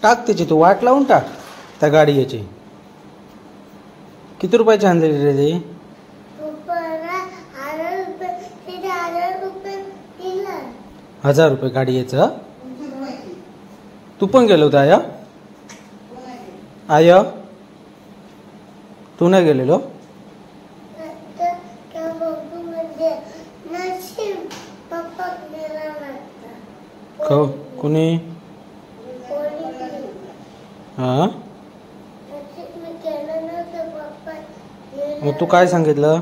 टाक त्याची, तू वाट लावून टाक त्या गाडी याची. किती रुपयाची आणली रे ती? 1000 रुपये गाडी याचं. तू पण गेलो होता आया? आया तू नाही गेलेलो? कुणी? हा मग तू काय सांगितलं?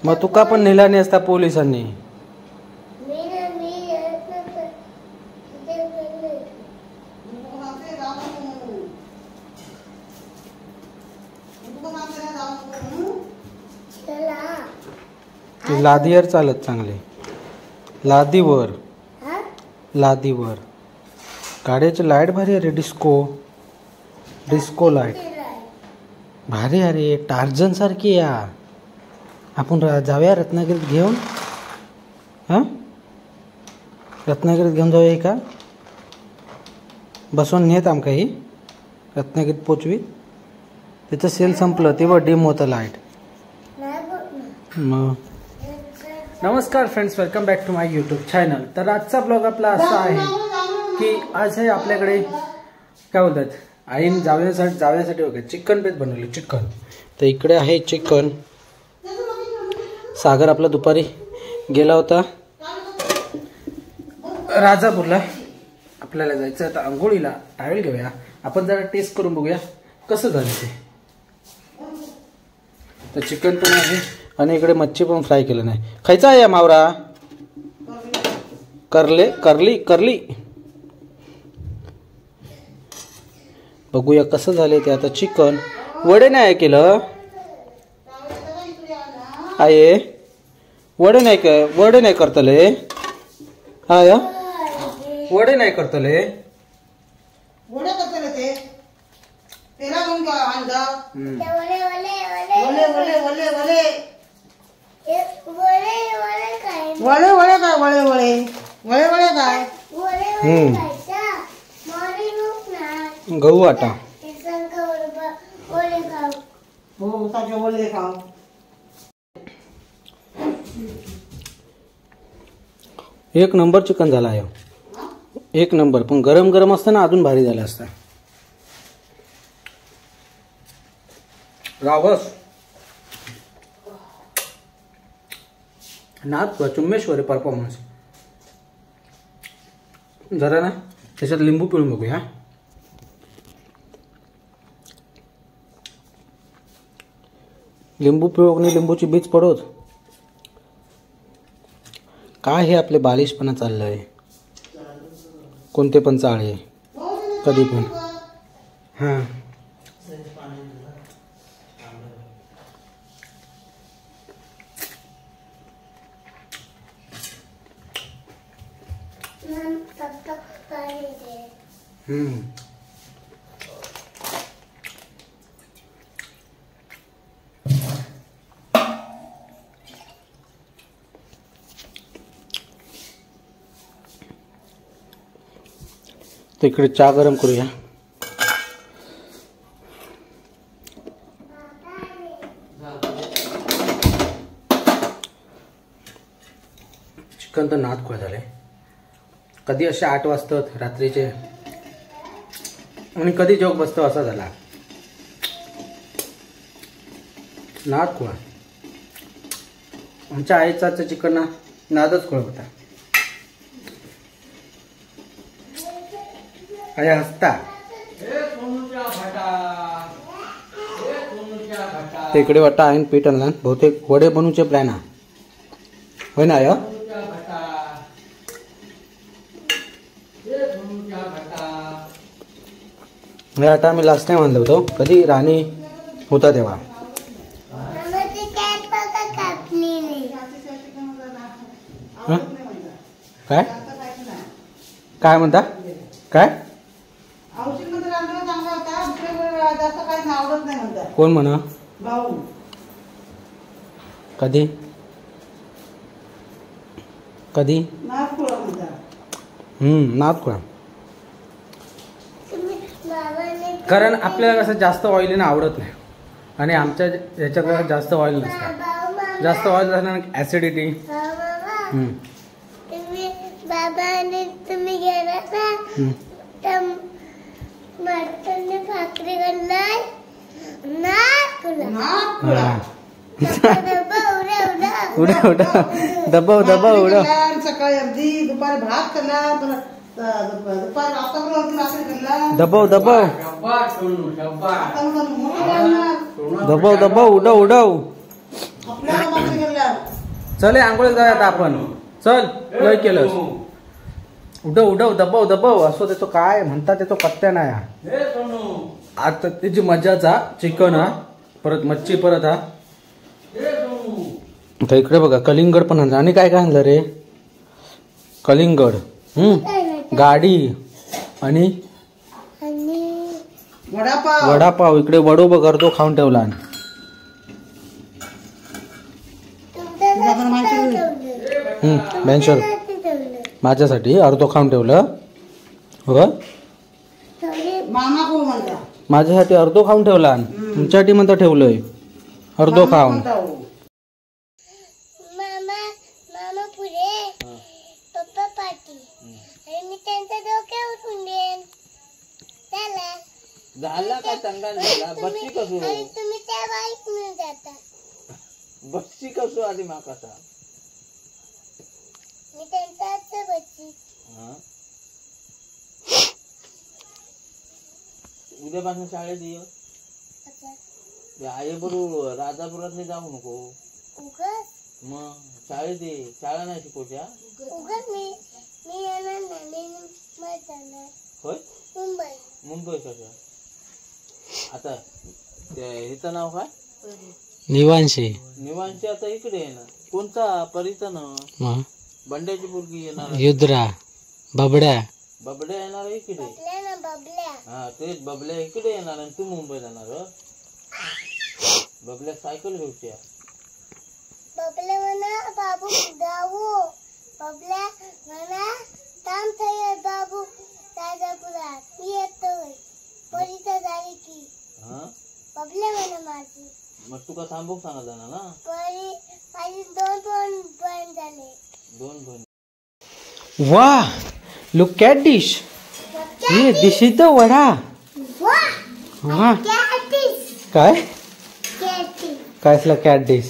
मग तू का पण नेला नाही असता पोलिसांनी? लादीवर चालत चांगले. लादीवर लादीवर गाड्याची लाईट भारी अरे. डिस्को लाईट भारी अरे. टार्झन सारखी या. आपण जाऊया रत्नागिरीत घेऊन. हां रत्नागिरीत घेऊन जाऊया का? बसवून नेत आमका ही रत्नागिरीत पोचवी. तिथं सेल संपलं तेव्हा डिम होतं लाईट. मग नमस्कार friends, welcome back to my YouTube channel. तर आजचा ब्लॉग आपला असा आहे की आज आहे आपल्याकडे काय बोलतात, आईन जावयासाठी वगैरे चिकन पेज बनवले. चिकन तर इकडे आहे चिकन. सागर आपला दुपारी गेला होता राजापूरला. आपल्याला जायचं आता आंघोळीला. टावेल घेऊया आपण, जरा टेस्ट करून बघूया कसं झालं ते. तर चिकन पण आहे आणि इकडे मच्छी पण फ्राय केलं नाही. खायचा आहे या मावरा? करली बघूया कसं झाले ते. आता चिकन वडे नाही केलं आहे. वडे नाही करतले. हा या वडे नाही करतले. गहू आटा एक नंबर चिकन झाला आहे. एक नंबर. पण गरम गरम असताना अजून भारी झालं असतं. रावस नाथ चुम्मेश्वरी परफॉर्मन्स. जरा ना त्याच्यात लिंबू पिळून बघूया. लिंबू पिळू आणि लिंबूची बीज पडोत. काय हे आपले बालिशपणा चाललंय. कोणते पण चाळे कधी पण. हां तर इकडे चहा गरम करूया. चिकन तर नाद खोळ झाले. कधी असे 8 वाजतात रात्रीचे आणि कधी जोग बसतो असा झाला. नाद खोळ. आमच्या आईचा चिकन ना नादच खोळ होता. आई हसता. इकडे वाटतं आईन पीठ आणला. बहुतेक वडे बनवूचे प्लॅन हा होय ना. आय हे आटा आम्ही लास्ट टाइम आणलं होतं कधी राणी होता तेव्हा. काय काय म्हणता? काय कोण म्हणा? कधी कधी नादखुळा. कारण आपल्याला कसं जास्त ऑइली ना आवडत नाही आणि आमच्या ह्याच्याकडे जास्त ऑइल नसतं. जास्त ऑइल असणार ऍसिडिटी. तुम्ही गेला भाकरी करणार उडा उडा दबाव दबाव उडा. सकाळी अगदी दुपारी भात खाल्ला, दुपारी दबाव दबाव दबाव दबाव उडव उडव. चल आंघोळ जाऊया आता आपण. चल लय केलं. उडव उडव दबाव दबाव असो त्याचं काय म्हणतात त्याचं पत्त्या नाही. आता त्याची मजाचा चिकन हा परत मच्छी परत हा. आता इकडे बघा कलिंगड पण आणलं. आणि काय काय आणलं रे? कलिंगड, गाडी आणि वडापाव. इकडे वडो बघ अर्धो खाऊन ठेवला. बेंचवर माझ्यासाठी अर्धो खाऊन ठेवलं. हो माझ्यासाठी अर्धो खाऊन ठेवला. तुमच्यासाठी म्हणता ठेवलंय अर्धो खाऊन. झाला का चांगला झाला. बच्ची कसो तुम्ही त्या बाईक न जाता. बच्ची कसो आधी माकासा मी त्यांचा बच्ची. उद्यापासून शाळेत ये. आई बरोबर राजापुरात जाऊ नको. मग शाळेत ये. शाळा नाही शिकवत्या. मी येणार नाही. मी जाणार. होय मुंबई कसं. आता हिचं नाव काय? निवांशी. निवांशी आता इकडे आहे ना. कोणता परीचा ना बंड्याची मुलगी येणार. युद्रा बबड्या येणार इकडे. हा तेच बबल्या इकडे येणार आणि तू मुंबई जाणार. बबल्या सायकल घेऊच्या. बबल्या म्हणा बाबू जाऊ. बबल्या म्हणा काम थय बाबू राजापुरात येतोय. परीचा झाली की बबल्या म्हणा माझी. मग तुका थांबूक सांगा जाणार ना. परी माझी 2 बहीण झाले. 2 बहीण. वाह लुक ॲट डिश. ये दिस इज द वडा. वाह काय काय असला कॅट डिश.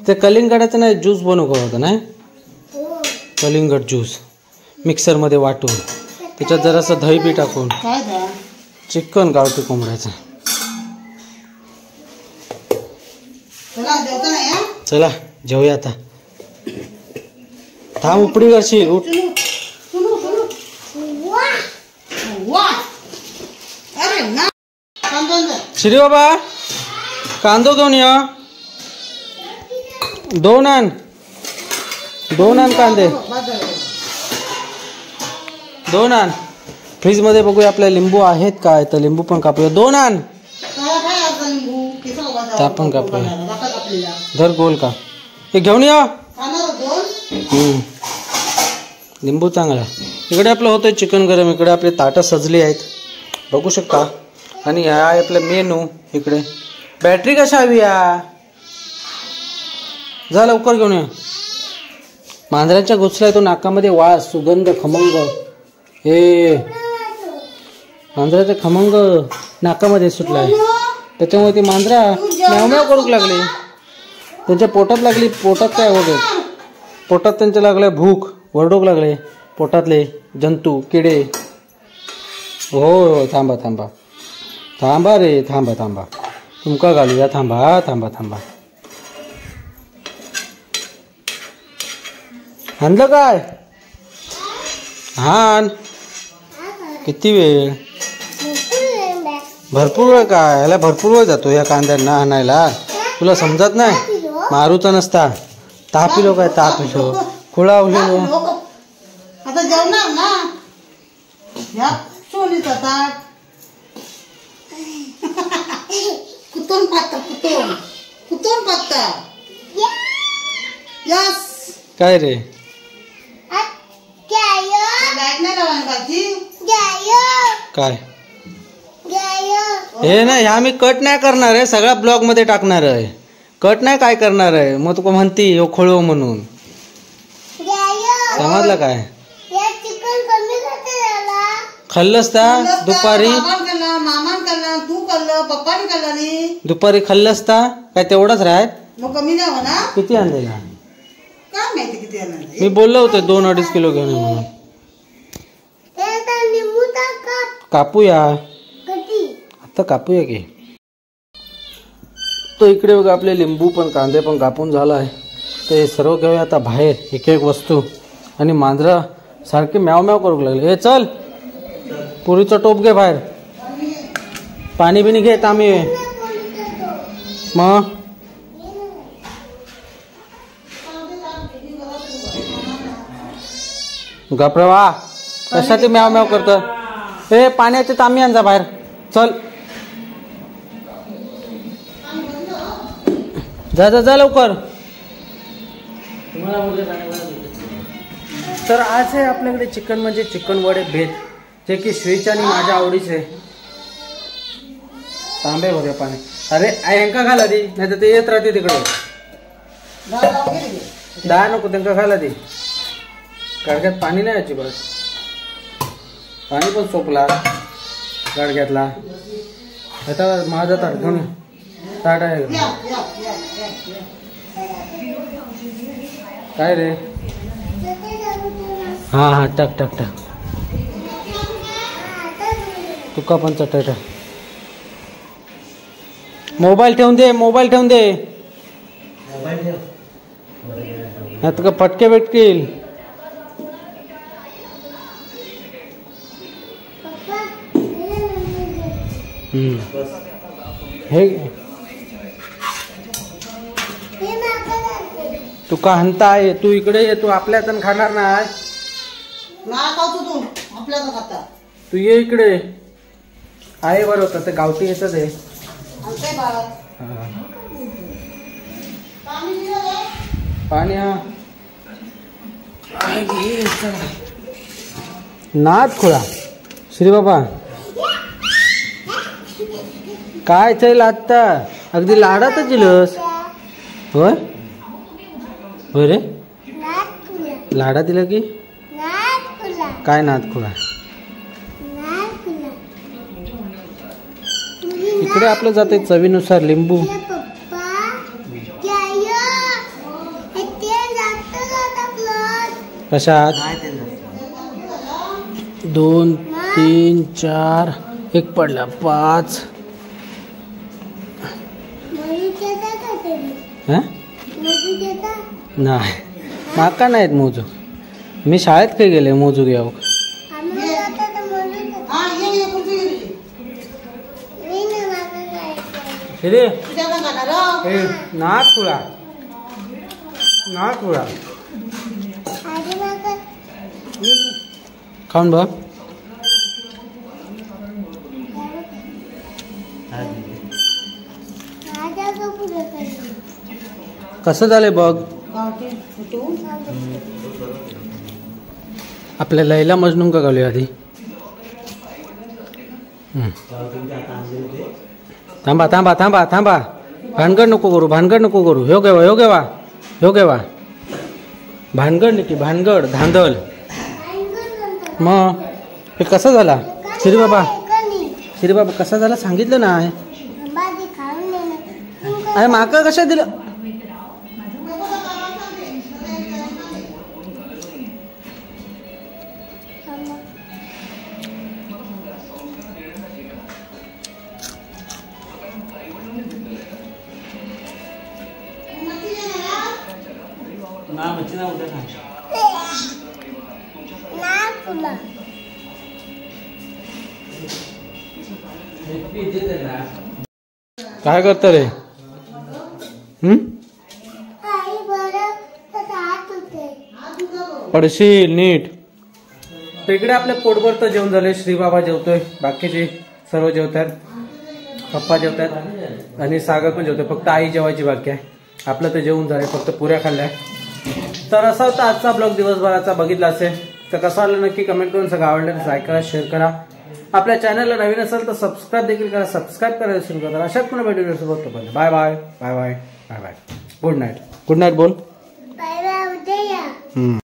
ते कलिंगडाचं नाही ज्यूस बनवू का होतं नाही. कलिंगड ज्यूस मिक्सर मध्ये वाटून त्याच्यात जरासं दही बी टाकून चिकन गावठी कोंबड्याचं. चला जेवूया आता. थांब उपडी करशील. उठ श्री बाबा कांदो घेऊन या. 2 आण कांदे. 2 आण. फ्रीज मध्ये बघूया आपल्या लिंबू आहेत काय तर लिंबू पण कापूया. 2 आण. त्या पण कापूया. धर गोल का हे घेऊन या. लिंबू चांगला. इकडे आपलं होतंय चिकन गरम. इकडे आपले ताटं सजली आहेत बघू शकता. आणि हा आहे आपला मेनू. इकडे बॅटरी कशा हवी या. जा लवकर घेऊन या. मांजराच्या घुसलाय तो नाकामध्ये वास सुगंध खमंग. हे मांजराचा खमंग नाकामध्ये सुटलाय. त्याच्यामुळे ती मांजरा म्याव म्याव करूक लागली. त्यांच्या पोटात लागली. पोटात काय वगैरे पोटात त्यांच्या लागल्या भूक. वरडूक लागले पोटातले जंतू किडे. हो थांबा थांबा थांबा रे. थांबा थांबा तुमका घालूया. थांबा थांबा थांबा. आणलं काय. हान किती वेळ. भरपूर वेळ काय याला भरपूर वेळ जातो या कांद्यांना आणायला. तुला समजत नाही. मारूचा नसता. तापिलो काय तापिलो खुळा उठलो. आता जेवणार ना. या सोनीचा ताट. पत्ता कुतून पत्ता यस काय रे लाईट नाही लावायला पाहिजे काय हे नाही ह्या मी कट नाही करणार आहे सगळ्या ब्लॉग मध्ये टाकणार आहे कट नाही काय करणार आहे मग तू म्हणती हो खोळव म्हणून समजलं काय खाल्लंस का दुपारी मामान खाल्ला तू खाल्लं पप्पानी खाल्ला नाही दुपारी खाल्लंस का काय तेवढंच राहत मग कमी नाही म्हणा किती आणलेला काय माहिती किती आणणार मी बोललो होतो 2-2.5 किलो घेऊन ये म्हणून कापूया आता कापूया की तो इकडे बघा आपले लिंबू पण कांदे पण कापून झाला आहे ते सर्व घेऊया आता बाहेर एक एक वस्तू आणि मांजरा सारखे म्याव म्याव करू लागले हे चल पुरीचं टोप घे बाहेर पाणी बिणी घे तांबे मग गपरवा कशाचे म्याव म्याव करत हे पाण्याचे तांबे आण जा बाहेर चल जा जा जा लवकर तर आज आहे आपल्याकडे चिकन म्हणजे चिकन वडे भेद जे की श्रीच्या आणि माझ्या आवडीचे तांबे बघा पाणी अरे यांका घाला दी नाही तर ते येत राहते तिकडे डाळ नको त्यांना घाला दी गाडग्यात पाणी नाही अजिबात पाणी पण सोपला गाडग्यातला आता माझा ताट घेऊन ताट आहे काय रे हा हा टाक टाक टाक तुका पण चटट मोबाईल ठेवून दे नाही तुका फटके भेटतील हे तुका हंता आहे तू इकडे ये तू आपल्या हातानं खाणार नाही तू आपल्या खाता तू ये इकडे आहे बरं होतं ते गावठी येतच आहे पाणी हा नाद खुळा श्री बाबा काय चल आता अगदी लाडातच दिलस होय होय रे लाडा दिलं की काय नाद खुळा इकडे आपलं जाते चवीनुसार लिंबू कशात 2 3 4 एक पडला 5 नाही माका नाहीत मोजू मी शाळेत काही गेले मोजू घ्यावं नाक खुळा खाऊन बघ कसं झालंय बघ आपल्या लैला मजनू का घालूया आधी थांबा थांबा थांबा थांबा भानगड नको करू ह्यो घेवा भानगड नक्की भानगड धांदल मग हे कसं झाला श्री बाबा कसा झाला सांगितलं ना अरे माका कशा दिलं काय करत रे पडशील नीट इकडे आपल्या पोटभर तर जेवण झाले श्री बाबा जेवतोय बाकीचे सर्व जेवतात पप्पा जेवतात आणि सागर पण जेवतो, फक्त आई जेवायची बाकी आहे. आपलं तर जेवून झालंय, फक्त पुऱ्या खाल्ल्या. तर असा होता आजचा ब्लॉग, दिवसभराचा बघितला असेल तर कसा आला नक्की कमेंट करून सगळं. आवडलं तर लाईक करा, शेअर करा. आपल्या चॅनलला नवीन असेल तर सबस्क्राईब देखील करा. सबस्क्राईब करायला सुरू करा. अशाच पुन्हा व्हिडिओ सोबत. Bye bye bye bye bye bye. Good night. Good night बोल. बाय बाय उद्या या.